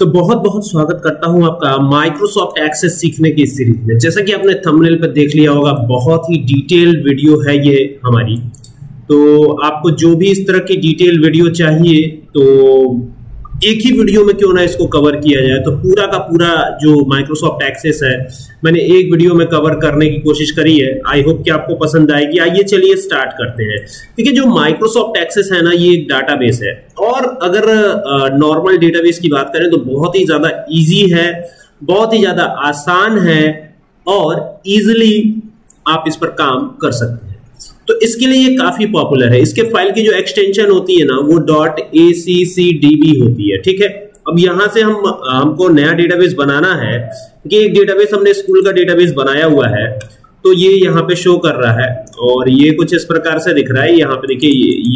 तो बहुत बहुत स्वागत करता हूं आपका माइक्रोसॉफ्ट एक्सेस सीखने की सीरीज में। जैसा कि आपने थंबनेल पर देख लिया होगा, बहुत ही डिटेल्ड वीडियो है ये हमारी। तो आपको जो भी इस तरह की डिटेल वीडियो चाहिए तो एक ही वीडियो में क्यों ना इसको कवर किया जाए। तो पूरा का पूरा जो माइक्रोसॉफ्ट एक्सेस है मैंने एक वीडियो में कवर करने की कोशिश करी है। आई होप कि आपको पसंद आएगी। आइए चलिए स्टार्ट करते हैं। देखिए, जो माइक्रोसॉफ्ट एक्सेस है ना, ये एक डाटाबेस है। और अगर नॉर्मल डेटाबेस की बात करें तो बहुत ही ज्यादा इजी है, बहुत ही ज्यादा आसान है और इजिली आप इस पर काम कर सकते हैं। तो इसके लिए ये काफी पॉपुलर है। इसके फाइल की जो एक्सटेंशन होती है ना, वो .accdb होती है। ठीक है, अब यहां से हमको नया डेटाबेस बनाना है कि एक डेटाबेस हमने स्कूल का डेटाबेस बनाया हुआ है, तो ये यहाँ पे शो कर रहा है और ये कुछ इस प्रकार से दिख रहा है। यहाँ पे देखिए,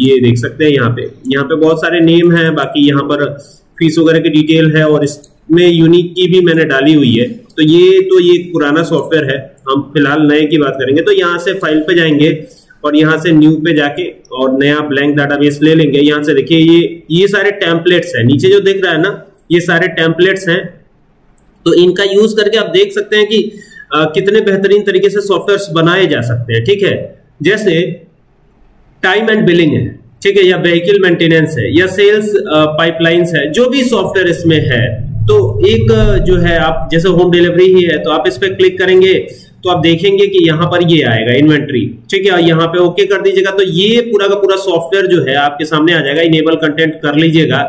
ये देख सकते हैं। यहाँ पे बहुत सारे नेम हैं, बाकी यहाँ पर फीस वगैरह की डिटेल है और इसमें यूनिक की भी मैंने डाली हुई है। तो ये पुराना सॉफ्टवेयर है, हम फिलहाल नए की बात करेंगे। तो यहाँ से फाइल पे जाएंगे और यहाँ से न्यू पे जाके और नया ब्लैंक डाटाबेस ले लेंगे। यहाँ से देखिए, ये सारे टेम्पलेट्स हैं। नीचे जो दिख रहा है ना, ये सारे टेम्पलेट्स हैं। तो इनका यूज करके आप देख सकते हैं कि कितने बेहतरीन तरीके से सॉफ्टवेयर्स बनाए जा सकते हैं। ठीक है, जैसे टाइम एंड बिलिंग है, ठीक है, या व्हीकल मेंटेनेंस है, या सेल्स पाइपलाइंस है, जो भी सॉफ्टवेयर इसमें है। तो एक जो है, आप जैसे होम डिलीवरी ही है, तो आप इस पर क्लिक करेंगे तो आप देखेंगे कि यहाँ पर ये आएगा इन्वेंट्री। ठीक है, यहाँ पे ओके कर दीजिएगा तो ये पूरा का पूरा सॉफ्टवेयर जो है आपके सामने आ जाएगा। इनेबल कंटेंट कर लीजिएगा।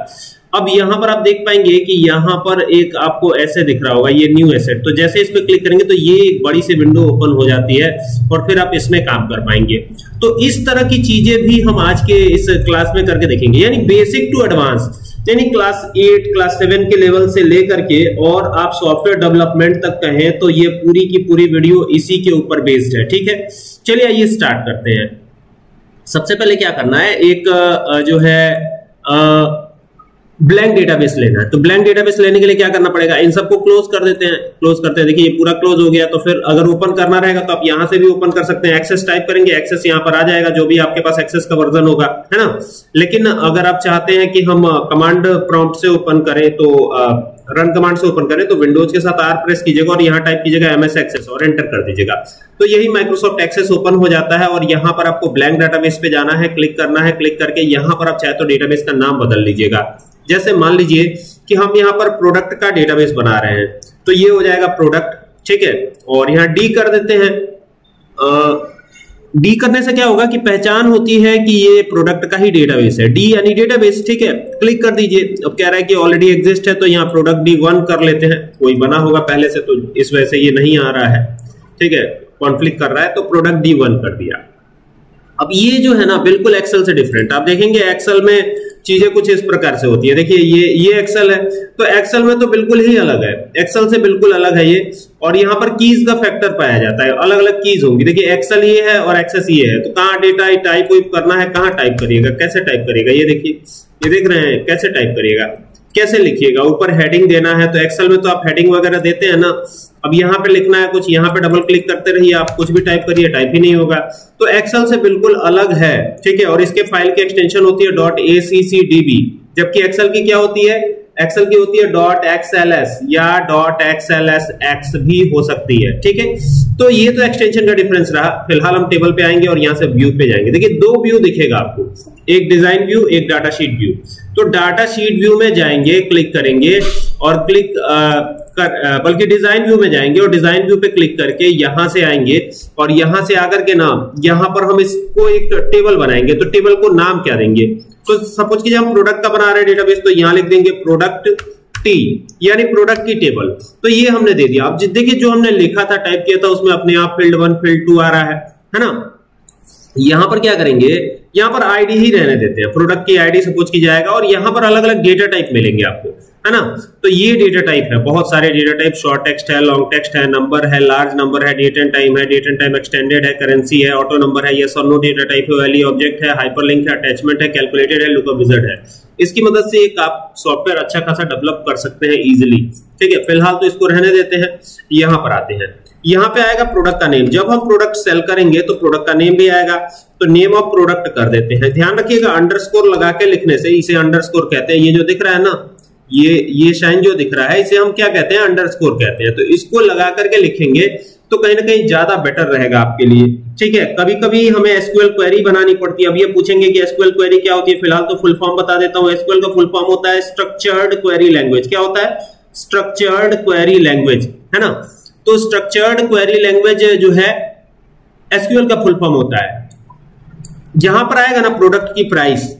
अब यहाँ पर आप देख पाएंगे कि यहाँ पर एक आपको ऐसे दिख रहा होगा, ये न्यू एसेट। तो जैसे इस पे क्लिक करेंगे तो ये एक बड़ी सी विंडो ओपन हो जाती है और फिर आप इसमें काम कर पाएंगे। तो इस तरह की चीजें भी हम आज के इस क्लास में करके देखेंगे, यानी बेसिक टू एडवांस, यानी क्लास 8 क्लास 7 के लेवल से लेकर के और आप सॉफ्टवेयर डेवलपमेंट तक कहें तो ये पूरी की पूरी वीडियो इसी के ऊपर बेस्ड है। ठीक है, चलिए आइए स्टार्ट करते हैं। सबसे पहले क्या करना है, एक जो है ब्लैंक डेटाबेस लेना है। तो ब्लैंक डेटाबेस लेने के लिए क्या करना पड़ेगा, इन सबको क्लोज कर देते हैं। क्लोज करते हैं, देखिए ये पूरा क्लोज हो गया। तो फिर अगर ओपन करना रहेगा तो आप यहां से भी ओपन कर सकते हैं। एक्सेस टाइप करेंगे, एक्सेस यहां पर आ जाएगा, जो भी आपके पास एक्सेस का वर्जन होगा, है ना। लेकिन अगर आप चाहते हैं कि हम कमांड प्रॉम्प्ट से ओपन करें तो रन कमांड से ओपन करें तो विंडोज के साथ R प्रेस कीजिएगा और यहाँ टाइप कीजिएगा MS एक्सेस और एंटर कर दीजिएगा। तो यही माइक्रोसॉफ्ट एक्सेस ओपन हो जाता है और यहाँ पर आपको ब्लैंक डाटाबेस पे जाना है, क्लिक करना है। क्लिक करके यहाँ पर आप चाहे तो डेटाबेस का नाम बदल लीजिएगा। जैसे मान लीजिए कि हम यहाँ पर प्रोडक्ट का डेटाबेस बना रहे हैं, तो ये हो जाएगा प्रोडक्ट। ठीक है, और यहाँ D कर देते हैं। D करने से क्या होगा कि पहचान होती है कि ये प्रोडक्ट का ही डेटाबेस है। D यानी डेटाबेस। ठीक है, क्लिक कर दीजिए। अब कह रहा है कि ऑलरेडी एग्जिस्ट है, तो यहाँ प्रोडक्ट D1 कर लेते हैं। कोई बना होगा पहले से, तो इस वजह से ये नहीं आ रहा है। ठीक है, कॉन्फ्लिक्ट कर रहा है, तो प्रोडक्ट D1 कर दिया। अब ये जो है ना, बिल्कुल एक्सेल से डिफरेंट। आप देखेंगे एक्सेल में चीजें कुछ इस प्रकार से होती है। देखिए ये एक्सेल है, तो एक्सेल में तो बिल्कुल ही अलग है, एक्सेल से बिल्कुल अलग है ये। और यहाँ पर कीज का फैक्टर पाया जाता है, अलग अलग कीज होंगी। देखिए एक्सेल ये है और एक्सेस ये है, तो कहाँ डेटा टाइप करना है, कहाँ टाइप करिएगा, कैसे टाइप करिएगा, ये देखिए, ये देख रहे हैं, कैसे टाइप करिएगा, कैसे लिखिएगा। ऊपर हेडिंग देना है, तो एक्सेल में तो आप हेडिंग वगैरह देते हैं ना। अब यहाँ पे लिखना है कुछ, यहाँ पे डबल क्लिक करते रहिए, आप कुछ भी टाइप करिए, टाइप ही नहीं होगा। तो एक्सेल से बिल्कुल अलग है। ठीक है, और इसके फाइल की एक्सटेंशन होती है .accdb, जबकि एक्सेल की क्या होती है, एक्सेल की होती है .xls या .xlsx भी हो सकती है। ठीक है, तो ये तो एक्सटेंशन का डिफरेंस रहा। फिलहाल हम टेबल पे आएंगे और यहाँ से व्यू पे जाएंगे। देखिए दो व्यू दिखेगा आपको, एक डिजाइन व्यू, एक डाटा शीट व्यू। तो डाटा शीट व्यू में जाएंगे, क्लिक करेंगे और बल्कि डिजाइन व्यू में जाएंगे और डिजाइन व्यू पे क्लिक करके यहां से आएंगे और यहां से आकर के नाम, यहां पर हम इसको एक टेबल बनाएंगे। तो टेबल को नाम क्या देंगे, तो सपोज कीजिए हम प्रोडक्ट का बना रहे हैं डेटाबेस, तो यहां लिख देंगे प्रोडक्ट टी, यानी प्रोडक्ट की टेबल। तो ये हमने दे दिया। अब देखिए जो हमने लिखा था, टाइप किया था, उसमें अपने आप फील्ड 1 फील्ड 2 आ रहा है ना। यहां पर क्या करेंगे, यहां पर आईडी ही रहने देते हैं, प्रोडक्ट की आईडी सपोज की जाएगा और यहां पर अलग अलग डेटा टाइप मिलेंगे आपको, है ना। तो ये डेटा टाइप है, बहुत सारे डेटा टाइप, शॉर्ट टेक्स्ट है, लॉन्ग टेक्स्ट है, नंबर है, लार्ज नंबर है, डेट एंड टाइम है, डेट एंड टाइम एक्सटेंडेड है, करेंसी है, ऑटो नंबर है, यस और नो डेटा टाइप है, वैल्यू ऑब्जेक्ट है, हाइपरलिंक है, अटैचमेंट है, कैलकुलेटेड है, लुकअप विजार्ड है। इसकी मदद से एक आप सॉफ्टवेयर अच्छा खासा डेवलप कर सकते हैं इजीली। ठीक है, फिलहाल तो इसको रहने देते हैं। यहां पर आते हैं, यहाँ पे आएगा प्रोडक्ट का नेम। जब हम प्रोडक्ट सेल करेंगे तो प्रोडक्ट का नेम भी आएगा, तो नेम ऑफ प्रोडक्ट कर देते हैं। ध्यान रखिएगा अंडरस्कोर लगा के लिखने से, इसे अंडरस्कोर कहते हैं। ये जो दिख रहा है ना, ये शाइन जो दिख रहा है इसे हम क्या कहते हैं, अंडरस्कोर कहते हैं। तो इसको लगा करके लिखेंगे तो कहीं ना कहीं ज्यादा बेटर रहेगा आपके लिए, ठीक है। कभी कभी हमें एसक्यूएल क्वेरी बनानी पड़ती है। अब ये पूछेंगे कि एसक्यूएल क्वेरी क्या होती है, फिलहाल तो फुल फॉर्म बता देता हूं। एसक्यूएल का फुल फॉर्म होता है स्ट्रक्चर्ड क्वेरी लैंग्वेज। क्या होता है? स्ट्रक्चर्ड क्वेरी लैंग्वेज, है ना। तो स्ट्रक्चर्ड क्वेरी लैंग्वेज जो है एसक्यूएल का फुल फॉर्म होता है। जहां पर आएगा ना प्रोडक्ट की प्राइस,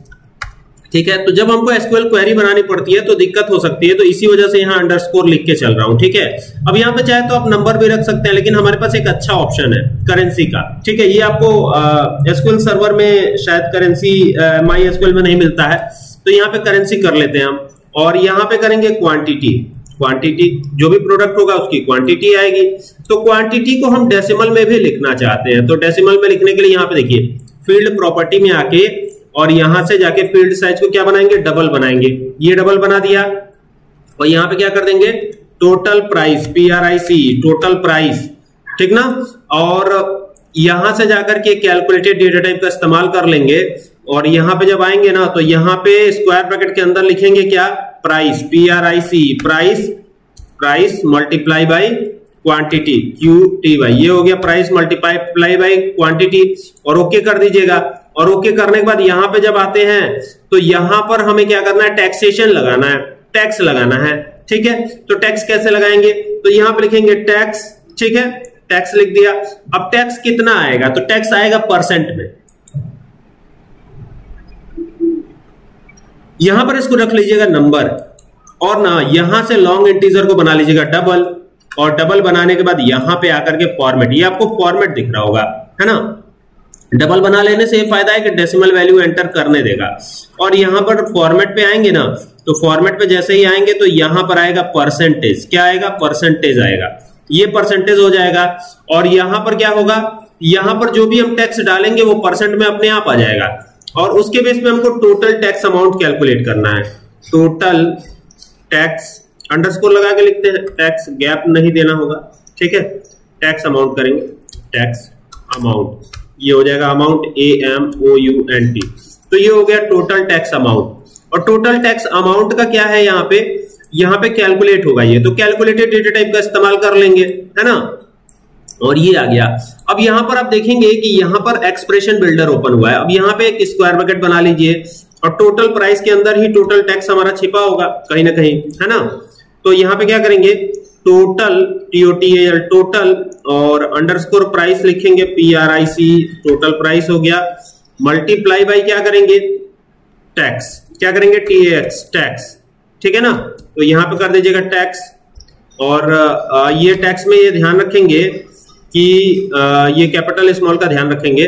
ठीक है, तो जब हमको एसक्यूएल क्वेरी बनानी पड़ती है तो दिक्कत हो सकती है, तो इसी वजह से यहाँ अंडरस्कोर लिख के चल रहा हूं, ठीक है। अब यहाँ पे चाहे तो आप नंबर भी रख सकते हैं, लेकिन हमारे पास एक अच्छा ऑप्शन है करेंसी का, ठीक है। ये आपको एसक्यूएल सर्वर में शायद करेंसी माई एसक्यूएल में नहीं मिलता है, तो यहाँ पे करेंसी कर लेते हैं हम। और यहाँ पे करेंगे क्वांटिटी, जो भी प्रोडक्ट होगा उसकी क्वांटिटी आएगी। तो क्वांटिटी को हम डेसिमल में भी लिखना चाहते हैं, तो डेसिमल में लिखने के लिए यहाँ पे देखिए फील्ड प्रॉपर्टी में आके और यहां से जाके फील्ड साइज को क्या बनाएंगे, डबल बनाएंगे। ये डबल बना दिया और यहां पे क्या कर देंगे, total price, PRIC, total price, ठीक ना। और यहां से जाकर के कैलकुलेटेड डेटा टाइप का इस्तेमाल कर लेंगे और यहां पे जब आएंगे ना तो यहां पे स्क्वायर ब्रैकेट के अंदर लिखेंगे क्या, price, PRIC, price multiply by quantity, QTY। ये हो गया प्राइस मल्टीप्लाई बाई क्वांटिटी और ओके कर दीजिएगा। और ओके करने के बाद यहां पे जब आते हैं तो यहां पर हमें क्या करना है, टैक्सेशन लगाना है, टैक्स लगाना है, ठीक है। तो टैक्स कैसे लगाएंगे, तो यहां पे लिखेंगे टैक्स, ठीक है, टैक्स लिख दिया। अब टैक्स कितना आएगा, तो टैक्स आएगा परसेंट में। यहां पर इसको रख लीजिएगा नंबर और ना यहां से लॉन्ग इंटीजर को बना लीजिएगा डबल, और डबल बनाने के बाद यहां पे आकर के फॉर्मेट, ये आपको फॉर्मेट दिख रहा होगा, है ना। डबल बना लेने से ये फायदा है कि डेसिमल वैल्यू एंटर करने देगा। और यहां पर फॉर्मेट पे आएंगे ना, तो फॉर्मेट पे जैसे ही आएंगे तो यहां पर आएगा परसेंटेज। क्या आएगा, परसेंटेज आएगा। ये परसेंटेज हो जाएगा और यहां पर क्या होगा, यहां पर जो भी हम टैक्स डालेंगे वो परसेंट में अपने आप आ जाएगा। और उसके बेस पे हमको टोटल टैक्स अमाउंट कैलकुलेट करना है। टोटल टैक्स, अंडरस्कोर लगा के लिखते हैं, टैक्स गैप नहीं देना होगा, ठीक है। टैक्स अमाउंट करेंगे, टैक्स अमाउंट, ये हो जाएगा अमाउंट AMOUNT। तो ये हो गया टोटल टैक्स अमाउंट। और टोटल टैक्स अमाउंट का क्या है, यहाँ पे कैलकुलेट होगा ये, तो कैलकुलेटेड डेटा टाइप का इस्तेमाल कर लेंगे, है ना। और ये आ गया। अब यहां पर आप देखेंगे कि यहां पर एक्सप्रेशन बिल्डर ओपन हुआ है। अब यहां पे एक स्क्वायर ब्रैकेट बना लीजिए और टोटल प्राइस के अंदर ही टोटल टैक्स हमारा छिपा होगा कहीं ना कहीं, है ना। तो यहां पे क्या करेंगे, टोटल, TOTAL, टोटल, और अंडरस्कोर प्राइस लिखेंगे, PRIC, टोटल प्राइस हो गया, मल्टीप्लाई बाई क्या करेंगे, टैक्स, क्या करेंगे, TAX, टैक्स, ठीक है ना। तो यहां पे कर दीजिएगा टैक्स। और ये टैक्स में ये ध्यान रखेंगे कि ये कैपिटल स्मॉल का ध्यान रखेंगे।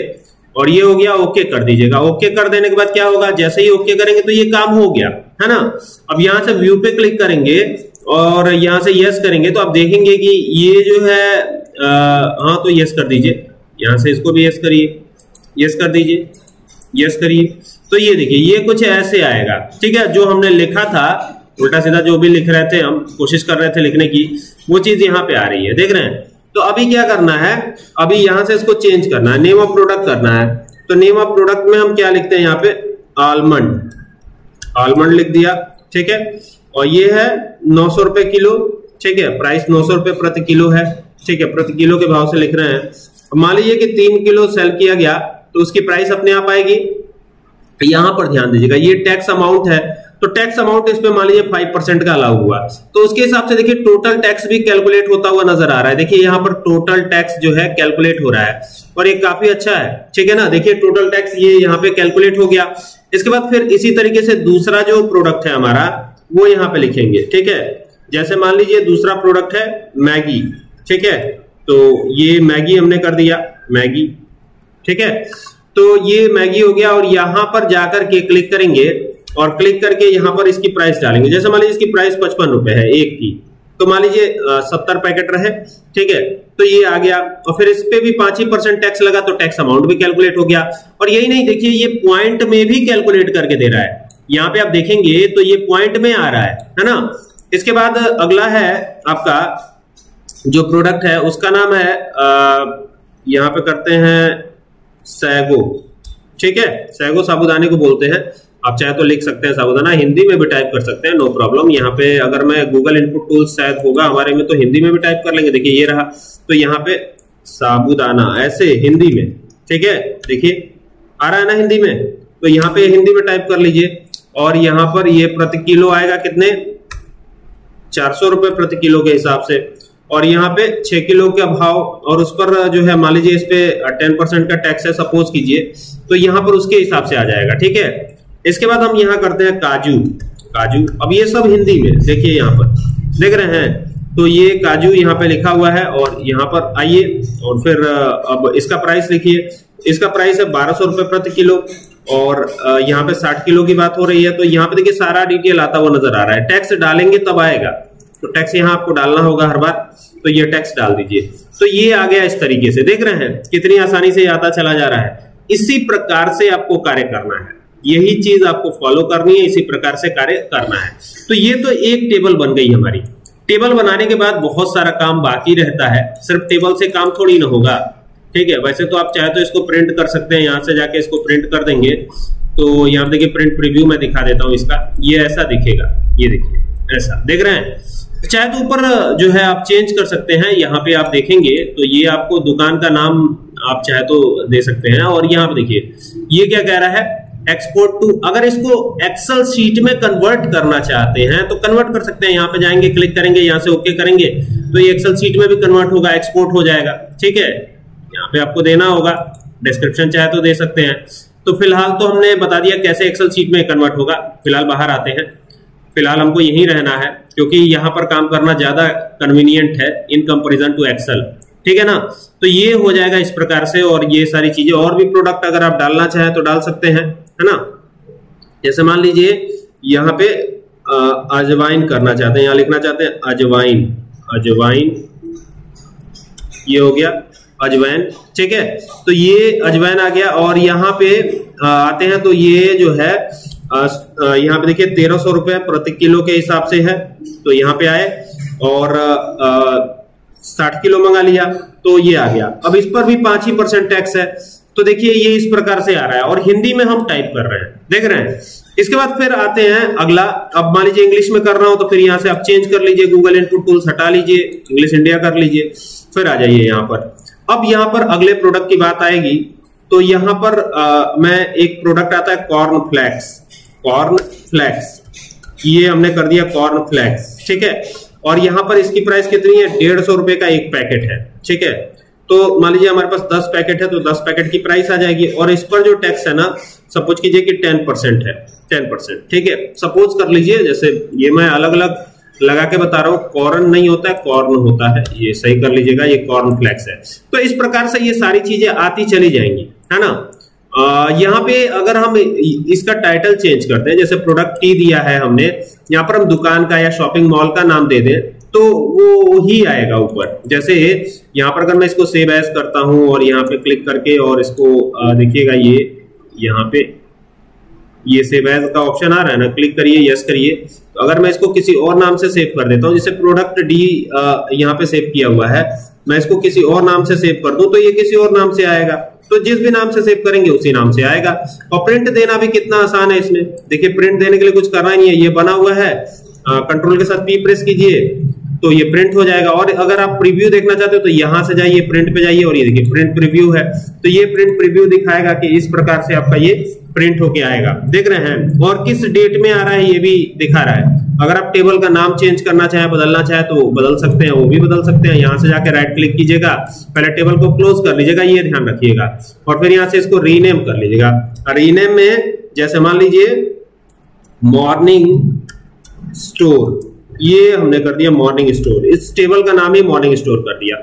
और ये हो गया, ओके कर दीजिएगा। ओके कर देने के बाद क्या होगा, जैसे ही ओके करेंगे तो ये काम हो गया, है ना। अब यहां से व्यू पे क्लिक करेंगे और यहां से यस करेंगे तो आप देखेंगे कि ये जो है हाँ, तो यस कर दीजिए, यहां से इसको भी यस करिए, यस कर दीजिए, यस करिए। तो ये देखिए ये कुछ ऐसे आएगा, ठीक है। जो हमने लिखा था उल्टा सीधा जो भी लिख रहे थे, हम कोशिश कर रहे थे लिखने की, वो चीज यहाँ पे आ रही है, देख रहे हैं। तो अभी क्या करना है, अभी यहां से इसको चेंज करना है, नेम ऑफ प्रोडक्ट करना है। तो नेम ऑफ प्रोडक्ट में हम क्या लिखते हैं, यहाँ पे आलमंड, आलमंड लिख दिया, ठीक है। और ये है 900 रुपए किलो, ठीक है, प्राइस 900 रुपए प्रति किलो है, ठीक है, प्रति किलो के भाव से लिख रहे हैं। मान लीजिए कि 3 किलो सेल किया गया तो उसकी प्राइस अपने आप आएगी। यहां पर ध्यान दीजिएगा, ये टैक्स अमाउंट है, तो टैक्स अमाउंट इस पे मान लीजिए 5% का अलाउ हुआ, तो उसके हिसाब से देखिए टोटल टैक्स भी कैलकुलेट होता हुआ नजर आ रहा है। देखिए यहाँ पर टोटल टैक्स जो है कैलकुलेट हो रहा है और ये काफी अच्छा है, ठीक है ना। देखिए टोटल टैक्स ये यहाँ पे कैलकुलेट हो गया। इसके बाद फिर इसी तरीके से दूसरा जो प्रोडक्ट है हमारा वो यहाँ पे लिखेंगे, ठीक है। जैसे मान लीजिए दूसरा प्रोडक्ट है मैगी, ठीक है, तो ये मैगी हमने कर दिया, मैगी, ठीक है। तो ये मैगी हो गया और यहां पर जाकर के क्लिक करेंगे और क्लिक करके यहां पर इसकी प्राइस डालेंगे। जैसे मान लीजिए इसकी प्राइस 55 रुपए है एक की, तो मान लीजिए 70 पैकेट रहे, ठीक है, तो ये आ गया। और फिर इस पे भी 5% टैक्स लगा तो टैक्स अमाउंट भी कैलकुलेट हो गया। और यही नहीं, देखिए ये पॉइंट में भी कैलकुलेट करके दे रहा है। यहाँ पे आप देखेंगे तो ये पॉइंट में आ रहा है ना। इसके बाद अगला है आपका जो प्रोडक्ट है उसका नाम है यहाँ पे करते हैं सैगो, ठीक है, सैगो साबूदाने को बोलते हैं। आप चाहे तो लिख सकते हैं साबूदाना, हिंदी में भी टाइप कर सकते हैं, नो प्रॉब्लम। यहाँ पे अगर मैं गूगल इनपुट टूल्स शायद होगा हमारे में तो हिंदी में भी टाइप कर लेंगे। देखिए ये रहा, तो यहाँ पे साबूदाना ऐसे हिंदी में, ठीक है, देखिए आ रहा है ना हिंदी में, तो यहाँ पे हिंदी में टाइप कर लीजिए। और यहाँ पर ये प्रति किलो आएगा कितने, 400 रुपए प्रति किलो के हिसाब से। और यहाँ पे 6 किलो का भाव, और उस पर जो है मान लीजिए इस पे 10% का टैक्स है सपोज कीजिए, तो यहाँ पर उसके हिसाब से आ जाएगा, ठीक है। इसके बाद हम यहाँ करते हैं काजू। काजू, अब ये सब हिंदी में, देखिए यहाँ पर देख रहे हैं, तो ये काजू यहाँ पे लिखा हुआ है। और यहाँ पर आइए और फिर अब इसका प्राइस लिखिए। इसका प्राइस है 1200 रुपए प्रति किलो। और यहाँ पे 60 किलो की बात हो रही है, तो यहाँ पे देखिए सारा डिटेल आता हुआ नजर आ रहा है। टैक्स डालेंगे तब आएगा, तो टैक्स यहाँ आपको डालना होगा हर बार, तो ये टैक्स डाल दीजिए। तो ये आ गया इस तरीके से, देख रहे हैं कितनी आसानी से आता चला जा रहा है। इसी प्रकार से आपको कार्य करना है, यही चीज आपको फॉलो करनी है, इसी प्रकार से कार्य करना है। तो ये तो एक टेबल बन गई हमारी। टेबल बनाने के बाद बहुत सारा काम बाकी रहता है, सिर्फ टेबल से काम थोड़ी ना होगा, ठीक है। वैसे तो आप चाहे तो इसको प्रिंट कर सकते हैं, यहां से जाके इसको प्रिंट कर देंगे। तो यहाँ देखिए प्रिंट प्रीव्यू में दिखा देता हूं इसका, ये ऐसा दिखेगा, ये देखिए ऐसा, देख रहे हैं। चाहे तो ऊपर जो है आप चेंज कर सकते हैं, यहाँ पे आप देखेंगे तो ये आपको दुकान का नाम आप चाहे तो दे सकते हैं। और यहाँ पे देखिए ये क्या कह रहा है, एक्सपोर्ट टू, अगर इसको एक्सेल शीट में कन्वर्ट करना चाहते हैं तो कन्वर्ट कर सकते हैं। यहाँ पे जाएंगे, क्लिक करेंगे, यहाँ से ओके करेंगे तो ये एक्सेल शीट में भी कन्वर्ट होगा, एक्सपोर्ट हो जाएगा, ठीक है। यहाँ पे आपको देना होगा, डिस्क्रिप्शन चाहे तो दे सकते हैं। तो फिलहाल तो हमने बता दिया कैसे एक्सेल शीट में कन्वर्ट होगा। फिलहाल बाहर आते हैं, फिलहाल हमको यहीं रहना है क्योंकि यहाँ पर काम करना ज्यादा कन्वीनियंट है इन कंपैरिजन टू एक्सेल, ठीक है ना। तो ये हो जाएगा इस प्रकार से। और ये सारी चीजें और भी प्रोडक्ट अगर आप डालना चाहें तो डाल सकते हैं, है ना। जैसे मान लीजिए यहाँ पे अजवाइन करना चाहते हैं, यहाँ लिखना चाहते हैं अजवाइन, अजवाइन, ये हो गया अजवाइन, ठीक है। तो ये अजवाइन आ गया। और यहाँ पे आते हैं तो ये जो है यहाँ पे देखिए 1300 रुपए प्रति किलो के हिसाब से है, तो यहाँ पे आए और 60 किलो मंगा लिया तो ये आ गया। अब इस पर भी 5% टैक्स है, तो देखिए ये इस प्रकार से आ रहा है और हिंदी में हम टाइप कर रहे हैं, देख रहे हैं। इसके बाद फिर आते हैं अगला। अब मान लीजिए इंग्लिश में कर रहा हूं तो फिर यहां से आप चेंज कर लीजिए, गूगल इनपुट टूल्स हटा लीजिए, इंग्लिश इंडिया कर लीजिए, फिर आ जाइए यहाँ पर। अब यहाँ पर अगले प्रोडक्ट की बात आएगी, तो यहाँ पर मैं एक प्रोडक्ट आता है कॉर्न फ्लैक्स, कॉर्न फ्लैक्स, ये हमने कर दिया कॉर्न फ्लैक्स, ठीक है। और यहाँ पर इसकी प्राइस कितनी है, 150 रुपए का एक पैकेट है, ठीक है। तो मान लीजिए हमारे पास 10 पैकेट है तो 10 पैकेट की प्राइस आ जाएगी। और इस पर जो टैक्स है ना, सपोज कीजिए कि 10% है, 10%, ठीक है। सपोज कर लीजिए, जैसे ये मैं अलग अलग लगा के बता रहा हूँ, कॉर्न नहीं होता है, कॉर्न होता है, ये सही कर लीजिएगा, ये कॉर्न फ्लैक्स है। तो इस प्रकार से ये सारी चीजें आती चली जाएंगी, है ना। यहाँ पे अगर हम इसका टाइटल चेंज करते हैं, जैसे प्रोडक्ट टी दिया है हमने, यहाँ पर हम दुकान का या शॉपिंग मॉल का नाम दे दें तो वो ही आएगा ऊपर। जैसे यहाँ पर अगर मैं इसको सेव एज करता हूं और यहाँ पे क्लिक करके और इसको देखिएगा, ये यहाँ पे ये सेव एज का ऑप्शन आ रहा है ना, क्लिक करिए, यस करिए। तो अगर मैं इसको किसी और नाम से सेव कर देता हूँ, जैसे प्रोडक्ट डी यहाँ पे सेव किया हुआ है, मैं इसको किसी और नाम से सेव कर दूं तो ये किसी और नाम से आएगा। तो जिस भी नाम से सेव करेंगे उसी नाम से आएगा। और प्रिंट देना भी कितना आसान है इसमें, देखिए प्रिंट देने के लिए कुछ करना ही नहीं है, ये बना हुआ है, कंट्रोल के साथ पी प्रेस कीजिए तो ये प्रिंट हो जाएगा। और अगर आप प्रीव्यू देखना चाहते हो तो यहां से जाइए, प्रिंट पे जाइए और ये देखिए प्रिंट प्रीव्यू है, तो ये प्रिंट प्रीव्यू दिखाएगा कि इस प्रकार से आपका ये प्रिंट होके आएगा, देख रहे हैं। और किस डेट में आ रहा है ये भी दिखा रहा है। अगर आप टेबल का नाम चेंज करना चाहे, बदलना चाहे तो बदल सकते हैं, वो भी बदल सकते हैं। यहां से जाके राइट क्लिक कीजिएगा, पहले टेबल को क्लोज कर लीजिएगा, ये ध्यान रखिएगा, और फिर यहां से इसको रीनेम कर लीजिएगा। रीनेम में जैसे मान लीजिए मॉर्निंग स्टोर, ये हमने कर दिया मॉर्निंग स्टोर, इस टेबल का नाम ही मॉर्निंग स्टोर कर दिया।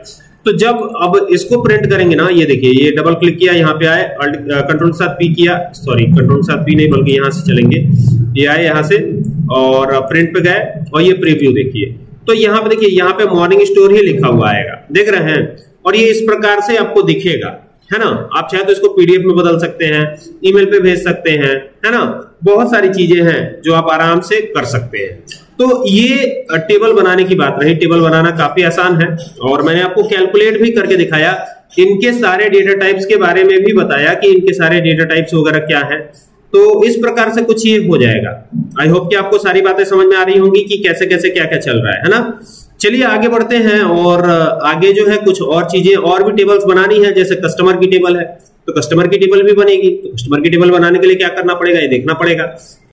तो जब अब इसको प्रिंट करेंगे ना, ये देखिए, ये डबल क्लिक किया, यहाँ पे आए, कंट्रोल के साथ पी किया, सॉरी कंट्रोल के साथ पी नहीं बल्कि यहाँ से चलेंगे, ये आए यहाँ से और प्रिंट पे गए और ये प्रीव्यू देखिए, तो यहाँ पे देखिए, यहाँ पे मॉर्निंग स्टोर ही लिखा हुआ आएगा, देख रहे हैं। और ये इस प्रकार से आपको दिखेगा, है ना। आप चाहे तो इसको पीडीएफ में बदल सकते हैं, ईमेल पे भेज सकते हैं, है ना। बहुत सारी चीजें हैं जो आप आराम से कर सकते हैं। तो ये टेबल बनाने की बात रही। टेबल बनाना काफी आसान है और मैंने आपको कैलकुलेट भी करके दिखाया, इनके सारे डेटा टाइप्स के बारे में भी बताया कि इनके सारे डेटा टाइप्स वगैरह क्या है। तो इस प्रकार से कुछ ये हो जाएगा। आई होप कि आपको सारी बातें समझ में आ रही होंगी कि कैसे कैसे क्या क्या चल रहा है ना। चलिए आगे बढ़ते हैं, और आगे जो है कुछ और चीजें और भी टेबल्स बनानी है। जैसे कस्टमर की टेबल है, तो कस्टमर की टेबल भी बनेगी। तो कस्टमर की टेबल बनाने के लिए क्या करना पड़ेगा, ये देखना पड़ेगा।